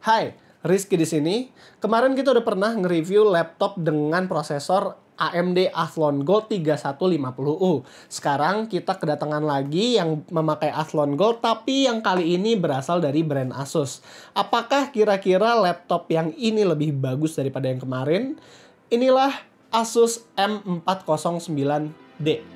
Hai, Rizky di sini. Kemarin kita udah pernah nge-review laptop dengan prosesor AMD Athlon Gold 3150U. Sekarang kita kedatangan lagi yang memakai Athlon Gold, tapi yang kali ini berasal dari brand Asus. Apakah kira-kira laptop yang ini lebih bagus daripada yang kemarin? Inilah Asus M409D.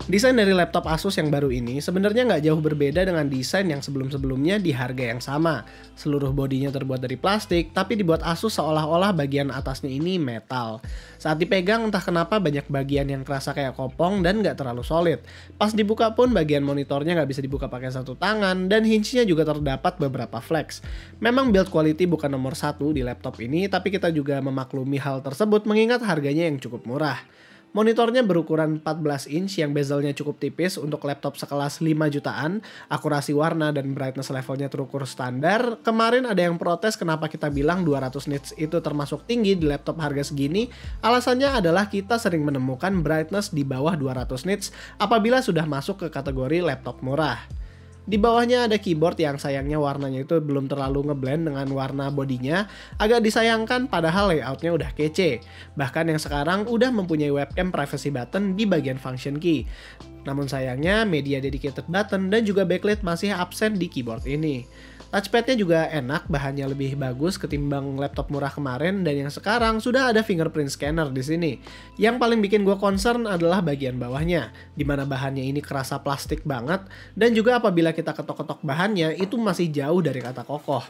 Desain dari laptop Asus yang baru ini sebenarnya nggak jauh berbeda dengan desain yang sebelum-sebelumnya di harga yang sama. Seluruh bodinya terbuat dari plastik, tapi dibuat Asus seolah-olah bagian atasnya ini metal. Saat dipegang entah kenapa banyak bagian yang kerasa kayak kopong dan nggak terlalu solid. Pas dibuka pun bagian monitornya nggak bisa dibuka pakai satu tangan dan hinge-nya juga terdapat beberapa flex. Memang build quality bukan nomor satu di laptop ini, tapi kita juga memaklumi hal tersebut mengingat harganya yang cukup murah. Monitornya berukuran 14 inch yang bezelnya cukup tipis untuk laptop sekelas 5 jutaan, akurasi warna dan brightness levelnya terukur standar. Kemarin ada yang protes kenapa kita bilang 200 nits itu termasuk tinggi di laptop harga segini. Alasannya adalah kita sering menemukan brightness di bawah 200 nits apabila sudah masuk ke kategori laptop murah. Di bawahnya ada keyboard yang sayangnya warnanya itu belum terlalu ngeblend dengan warna bodinya. Agak disayangkan padahal layoutnya udah kece. Bahkan yang sekarang udah mempunyai webcam privacy button di bagian function key. Namun sayangnya media dedicated button dan juga backlight masih absen di keyboard ini. Touchpadnya juga enak, bahannya lebih bagus ketimbang laptop murah kemarin, dan yang sekarang sudah ada fingerprint scanner di sini. Yang paling bikin gue concern adalah bagian bawahnya, dimana bahannya ini kerasa plastik banget, dan juga apabila kita ketok-ketok bahannya itu masih jauh dari kata kokoh.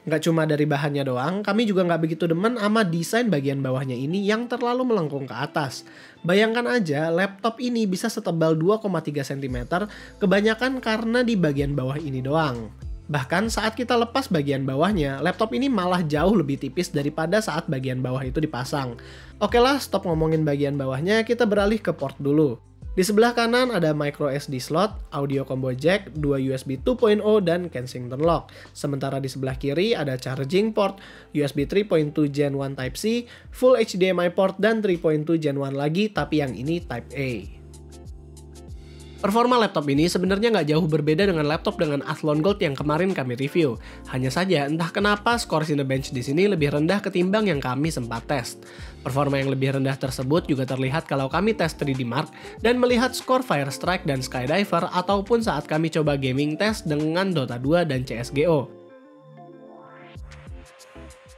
Nggak cuma dari bahannya doang, kami juga nggak begitu demen sama desain bagian bawahnya ini yang terlalu melengkung ke atas. Bayangkan aja, laptop ini bisa setebal 2,3 cm, kebanyakan karena di bagian bawah ini doang. Bahkan saat kita lepas bagian bawahnya, laptop ini malah jauh lebih tipis daripada saat bagian bawah itu dipasang. Oke lah, stop ngomongin bagian bawahnya, kita beralih ke port dulu. Di sebelah kanan ada micro SD slot, audio combo jack, 2 USB 2.0 dan Kensington lock. Sementara di sebelah kiri ada charging port, USB 3.2 Gen 1 Type-C, full HDMI port dan 3.2 Gen 1 lagi, tapi yang ini Type A. Performa laptop ini sebenarnya nggak jauh berbeda dengan laptop dengan Athlon Gold yang kemarin kami review. Hanya saja entah kenapa skor Cinebench di sini lebih rendah ketimbang yang kami sempat tes. Performa yang lebih rendah tersebut juga terlihat kalau kami tes 3D Mark dan melihat skor Firestrike dan Skydiver ataupun saat kami coba gaming test dengan Dota 2 dan CSGO.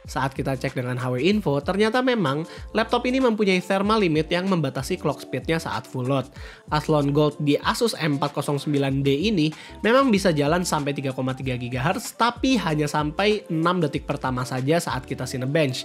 Saat kita cek dengan HW Info, ternyata memang laptop ini mempunyai thermal limit yang membatasi clock speednya saat full load. Athlon Gold di Asus M409D ini memang bisa jalan sampai 3,3 GHz, tapi hanya sampai 6 detik pertama saja saat kita Cinebench.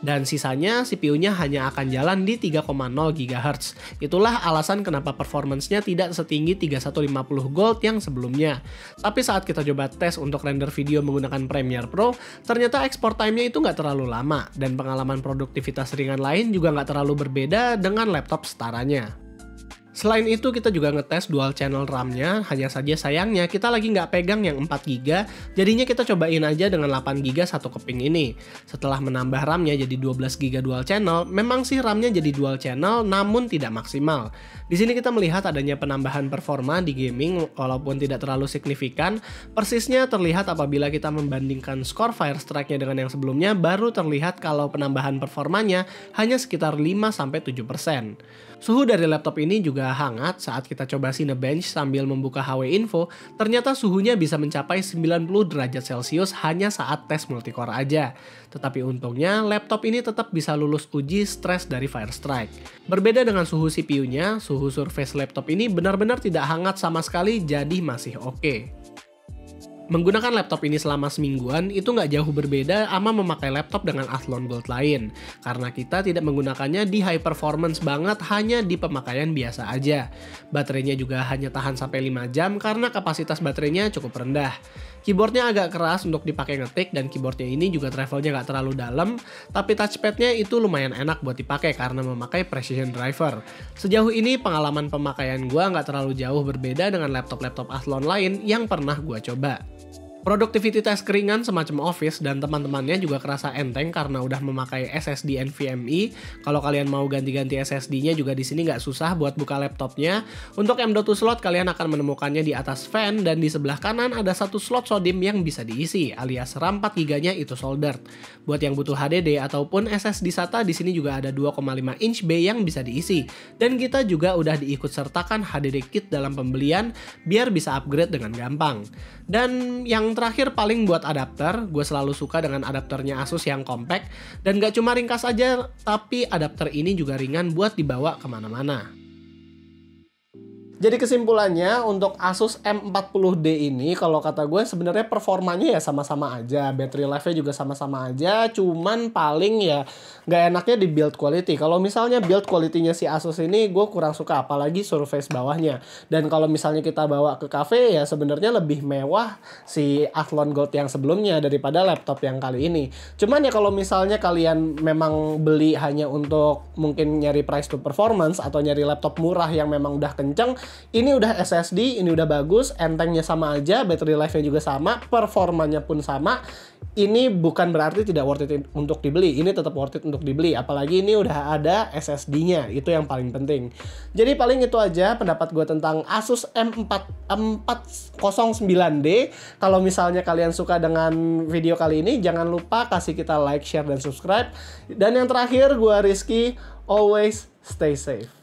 Dan sisanya CPU-nya hanya akan jalan di 3,0 GHz. Itulah alasan kenapa performance-nya tidak setinggi 3150 Gold yang sebelumnya. Tapi saat kita coba tes untuk render video menggunakan Premiere Pro, ternyata export time-nya itu nggak terlalu lama, dan pengalaman produktivitas ringan lain juga nggak terlalu berbeda dengan laptop setaranya. Selain itu kita juga ngetes dual channel RAM-nya, hanya saja sayangnya kita lagi nggak pegang yang 4GB, jadinya kita cobain aja dengan 8GB satu keping ini. Setelah menambah RAM-nya jadi 12GB dual channel, memang sih RAM-nya jadi dual channel namun tidak maksimal. Di sini kita melihat adanya penambahan performa di gaming walaupun tidak terlalu signifikan. Persisnya terlihat apabila kita membandingkan skor Firestrike-nya dengan yang sebelumnya, baru terlihat kalau penambahan performanya hanya sekitar 5-7%. Suhu dari laptop ini juga hangat. Saat kita coba Cinebench sambil membuka HW Info, ternyata suhunya bisa mencapai 90 derajat Celcius hanya saat tes multicore aja. Tetapi untungnya laptop ini tetap bisa lulus uji stres dari Firestrike. Berbeda dengan suhu CPU-nya, suhu surface laptop ini benar-benar tidak hangat sama sekali, jadi masih oke. Menggunakan laptop ini selama semingguan itu nggak jauh berbeda sama memakai laptop dengan Athlon Gold lain. Karena kita tidak menggunakannya di high performance banget, hanya di pemakaian biasa aja. Baterainya juga hanya tahan sampai 5 jam karena kapasitas baterainya cukup rendah. Keyboardnya agak keras untuk dipakai ngetik dan keyboardnya ini juga travelnya nggak terlalu dalam, tapi touchpadnya itu lumayan enak buat dipakai karena memakai precision driver. Sejauh ini pengalaman pemakaian gua nggak terlalu jauh berbeda dengan laptop-laptop Athlon lain yang pernah gua coba. Productivity test keringan semacam Office dan teman-temannya juga kerasa enteng karena udah memakai SSD NVMe. Kalau kalian mau ganti-ganti SSD-nya juga di sini nggak susah buat buka laptopnya. Untuk M.2 slot kalian akan menemukannya di atas fan dan di sebelah kanan ada satu slot SODIMM yang bisa diisi, alias RAM 4GB-nya itu soldered. Buat yang butuh HDD ataupun SSD SATA di sini juga ada 2,5 inch bay yang bisa diisi. Dan kita juga udah diikut sertakan HDD kit dalam pembelian biar bisa upgrade dengan gampang. Dan yang terakhir paling buat adapter, gue selalu suka dengan adapternya Asus yang compact dan gak cuma ringkas aja, tapi adapter ini juga ringan buat dibawa kemana-mana. Jadi kesimpulannya untuk Asus M40D ini kalau kata gue sebenarnya performanya ya sama-sama aja, battery life-nya juga sama-sama aja, cuman paling ya nggak enaknya di build quality. Kalau misalnya build quality-nya si Asus ini gue kurang suka, apalagi surface bawahnya. Dan kalau misalnya kita bawa ke cafe ya sebenarnya lebih mewah si Athlon Gold yang sebelumnya daripada laptop yang kali ini. Cuman ya kalau misalnya kalian memang beli hanya untuk mungkin nyari price to performance atau nyari laptop murah yang memang udah kenceng, ini udah SSD, ini udah bagus, entengnya sama aja, battery life-nya juga sama, performanya pun sama. Ini bukan berarti tidak worth it untuk dibeli, ini tetap worth it untuk dibeli, apalagi ini udah ada SSD-nya, itu yang paling penting. Jadi paling itu aja pendapat gue tentang Asus M409D. Kalau misalnya kalian suka dengan video kali ini, jangan lupa kasih kita like, share, dan subscribe. Dan yang terakhir, gue Rizky, always stay safe.